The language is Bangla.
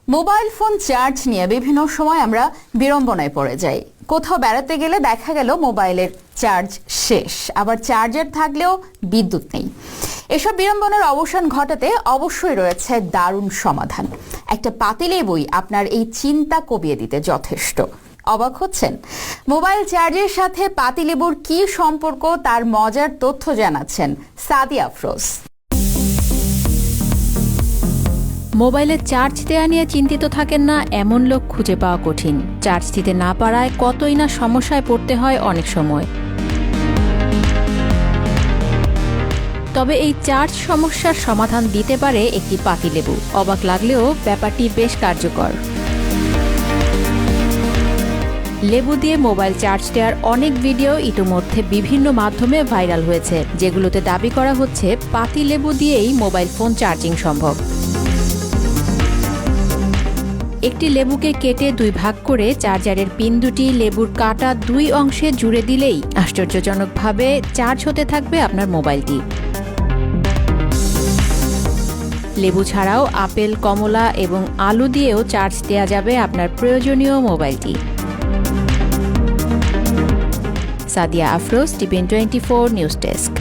মোবাইল ফোন চার্জ নিয়ে বিভিন্ন সময় আমরা বিড়ম্বনায় পড়ে যাই। কোথাও বেড়াতে গেলে দেখা গেল মোবাইলের চার্জ শেষ, আবার চার্জার থাকলেও বিদ্যুৎ নেই। এসব বিড়ম্বনার অবসান ঘটাতে অবশ্যই রয়েছে দারুণ সমাধান। একটা পাতিলেবুই আপনার এই চিন্তা কমিয়ে দিতে যথেষ্ট। অবাক হচ্ছেন? মোবাইল চার্জের সাথে পাতিলেবুর কি সম্পর্ক, তার মজার তথ্য জানাচ্ছেন সাদিয়া আফরোজ। মোবাইলে চার্জ দেয়া নিয়ে চিন্তিত থাকেন না এমন লোক খুঁজে পাওয়া কঠিন। চার্জ দিতে না পারায় কতই না সমস্যায় পড়তে হয় অনেক সময়। তবে এই চার্জ সমস্যার সমাধান দিতে পারে একটি পাতিলেবু। অবাক লাগলেও ব্যাপারটি বেশ কার্যকর। লেবু দিয়ে মোবাইল চার্জ দেওয়ার অনেক ভিডিও ইতিমধ্যে বিভিন্ন মাধ্যমে ভাইরাল হয়েছে, যেগুলোতে দাবি করা হচ্ছে পাতিলেবু দিয়েই মোবাইল ফোন চার্জিং সম্ভব। একটি লেবুকে কেটে দুই ভাগ করে চার্জারের পিন দুটি লেবুর কাটা দুই অংশে জুড়ে দিলেই আশ্চর্যজনকভাবে চার্জ হতে থাকবে আপনার মোবাইলটি। লেবু ছাড়াও আপেল, কমলা এবং আলু দিয়েও চার্জ দেওয়া যাবে আপনার প্রয়োজনীয় মোবাইলটি। Sadia Afroz, TVN 24 news desk.